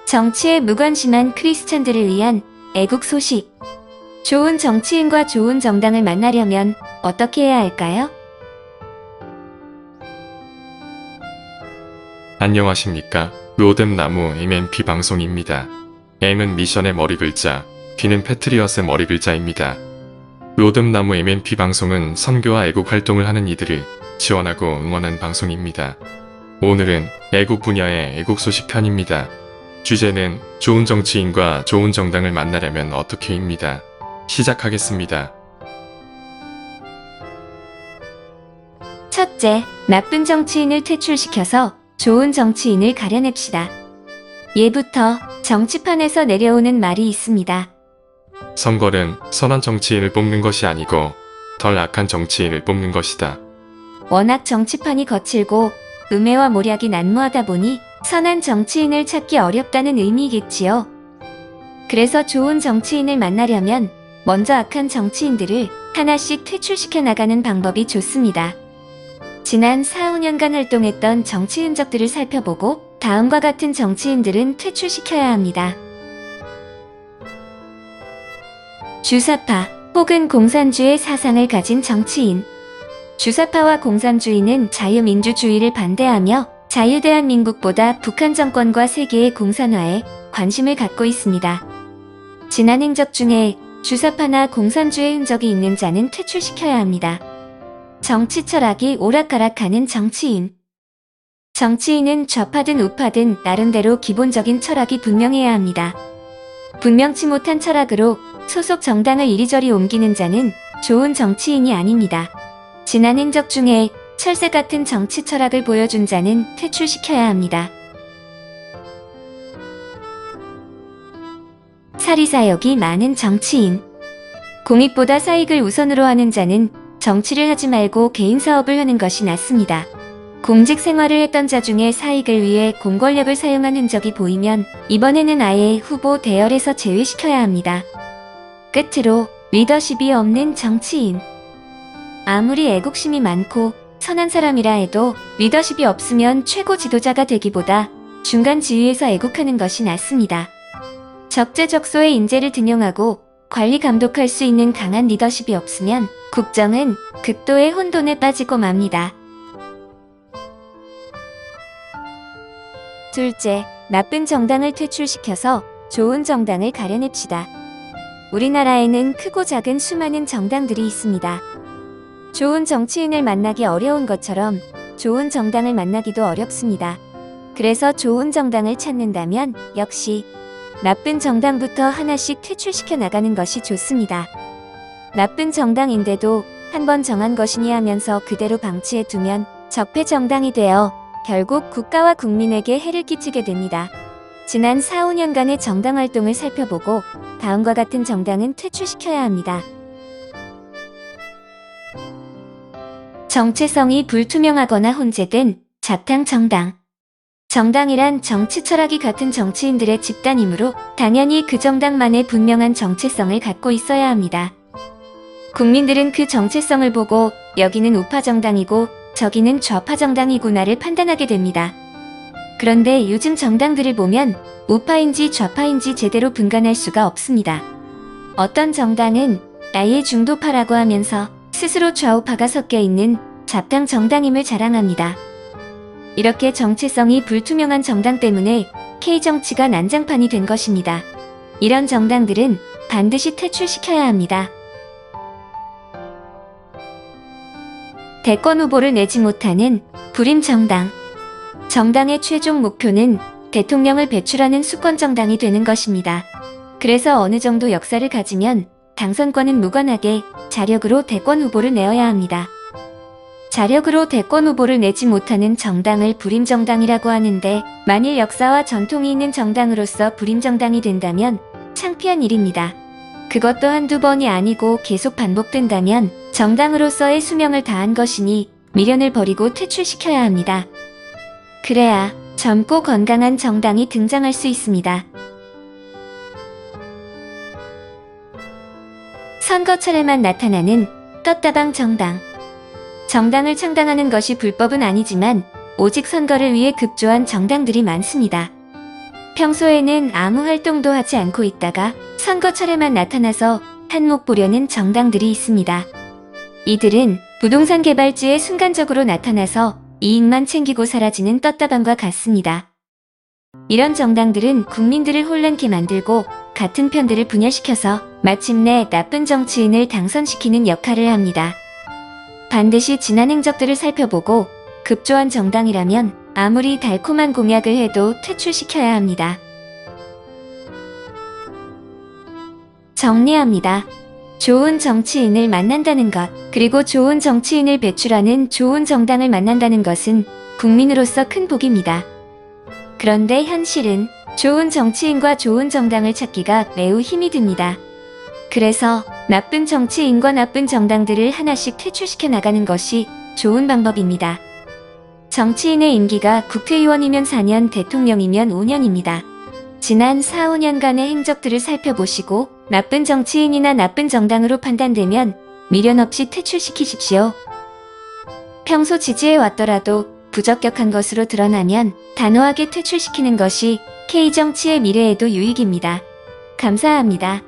정치에 무관심한 크리스찬들을 위한 애국 소식. 좋은 정치인과 좋은 정당을 만나려면 어떻게 해야 할까요? 안녕하십니까. 로뎀나무 MNP 방송입니다. M은 미션의 머리 글자, P는 패트리엇의 머리 글자입니다. 로뎀나무 MNP 방송은 선교와 애국 활동을 하는 이들을 지원하고 응원한 방송입니다. 오늘은 애국 분야의 애국 소식 편입니다. 주제는 좋은 정치인과 좋은 정당을 만나려면 어떻게입니다. 시작하겠습니다. 첫째, 나쁜 정치인을 퇴출시켜서 좋은 정치인을 가려냅시다. 예부터 정치판에서 내려오는 말이 있습니다. 선거는 선한 정치인을 뽑는 것이 아니고 덜 악한 정치인을 뽑는 것이다. 워낙 정치판이 거칠고 음해와 모략이 난무하다 보니 선한 정치인을 찾기 어렵다는 의미겠지요. 그래서 좋은 정치인을 만나려면 먼저 악한 정치인들을 하나씩 퇴출시켜 나가는 방법이 좋습니다. 지난 4, 5년간 활동했던 정치 흔적들을 살펴보고 다음과 같은 정치인들은 퇴출시켜야 합니다. 주사파 혹은 공산주의 사상을 가진 정치인. 주사파와 공산주의는 자유민주주의를 반대하며 자유대한민국보다 북한 정권과 세계의 공산화에 관심을 갖고 있습니다. 지난 행적 중에 주사파나 공산주의 흔적이 있는 자는 퇴출시켜야 합니다. 정치 철학이 오락가락하는 정치인. 정치인은 좌파든 우파든 나름대로 기본적인 철학이 분명해야 합니다. 분명치 못한 철학으로 소속 정당을 이리저리 옮기는 자는 좋은 정치인이 아닙니다. 지난 행적 중에 철새 같은 정치 철학을 보여준 자는 퇴출시켜야 합니다. 사리사욕이 많은 정치인. 공익보다 사익을 우선으로 하는 자는 정치를 하지 말고 개인 사업을 하는 것이 낫습니다. 공직 생활을 했던 자 중에 사익을 위해 공권력을 사용한 흔적이 보이면 이번에는 아예 후보 대열에서 제외시켜야 합니다. 끝으로 리더십이 없는 정치인. 아무리 애국심이 많고 선한 사람이라 해도 리더십이 없으면 최고 지도자가 되기보다 중간 지위에서 애국하는 것이 낫습니다. 적재적소의 인재를 등용하고 관리 감독할 수 있는 강한 리더십이 없으면 국정은 극도의 혼돈에 빠지고 맙니다. 둘째, 나쁜 정당을 퇴출시켜서 좋은 정당을 가려냅시다. 우리나라에는 크고 작은 수많은 정당들이 있습니다. 좋은 정치인을 만나기 어려운 것처럼 좋은 정당을 만나기도 어렵습니다. 그래서 좋은 정당을 찾는다면 역시 나쁜 정당부터 하나씩 퇴출시켜 나가는 것이 좋습니다. 나쁜 정당인데도 한번 정한 것이니 하면서 그대로 방치해 두면 적폐 정당이 되어 결국 국가와 국민에게 해를 끼치게 됩니다. 지난 4, 5년간의 정당 활동을 살펴보고 다음과 같은 정당은 퇴출시켜야 합니다. 정체성이 불투명하거나 혼재된 자탕 정당. 정당이란 정치 철학이 같은 정치인들의 집단이므로 당연히 그 정당만의 분명한 정체성을 갖고 있어야 합니다. 국민들은 그 정체성을 보고 여기는 우파 정당이고 저기는 좌파 정당이구나를 판단하게 됩니다. 그런데 요즘 정당들을 보면 우파인지 좌파인지 제대로 분간할 수가 없습니다. 어떤 정당은 아예 중도파라고 하면서 스스로 좌우파가 섞여 있는 잡당 정당임을 자랑합니다. 이렇게 정체성이 불투명한 정당 때문에 K정치가 난장판이 된 것입니다. 이런 정당들은 반드시 퇴출시켜야 합니다. 대권 후보를 내지 못하는 불임 정당. 정당의 최종 목표는 대통령을 배출하는 수권정당이 되는 것입니다. 그래서 어느 정도 역사를 가지면 당선권은 무관하게 자력으로 대권 후보를 내어야 합니다. 자력으로 대권 후보를 내지 못하는 정당을 불임정당이라고 하는데 만일 역사와 전통이 있는 정당으로서 불임정당이 된다면 창피한 일입니다. 그것도 한두 번이 아니고 계속 반복된다면 정당으로서의 수명을 다한 것이니 미련을 버리고 퇴출시켜야 합니다. 그래야 젊고 건강한 정당이 등장할 수 있습니다. 선거철에만 나타나는 떴다방 정당. 정당을 창당하는 것이 불법은 아니지만 오직 선거를 위해 급조한 정당들이 많습니다. 평소에는 아무 활동도 하지 않고 있다가 선거철에만 나타나서 한몫 보려는 정당들이 있습니다. 이들은 부동산 개발지에 순간적으로 나타나서 이익만 챙기고 사라지는 떴다방과 같습니다. 이런 정당들은 국민들을 혼란케 만들고 같은 편들을 분열시켜서 마침내 나쁜 정치인을 당선시키는 역할을 합니다. 반드시 지난 행적들을 살펴보고 급조한 정당이라면 아무리 달콤한 공약을 해도 퇴출시켜야 합니다. 정리합니다. 좋은 정치인을 만난다는 것, 그리고 좋은 정치인을 배출하는 좋은 정당을 만난다는 것은 국민으로서 큰 복입니다. 그런데 현실은 좋은 정치인과 좋은 정당을 찾기가 매우 힘이 듭니다. 그래서 나쁜 정치인과 나쁜 정당들을 하나씩 퇴출시켜 나가는 것이 좋은 방법입니다. 정치인의 임기가 국회의원이면 4년, 대통령이면 5년입니다. 지난 4, 5년간의 행적들을 살펴보시고 나쁜 정치인이나 나쁜 정당으로 판단되면 미련 없이 퇴출시키십시오. 평소 지지해 왔더라도 부적격한 것으로 드러나면 단호하게 퇴출시키는 것이 K정치의 미래에도 유익입니다. 감사합니다.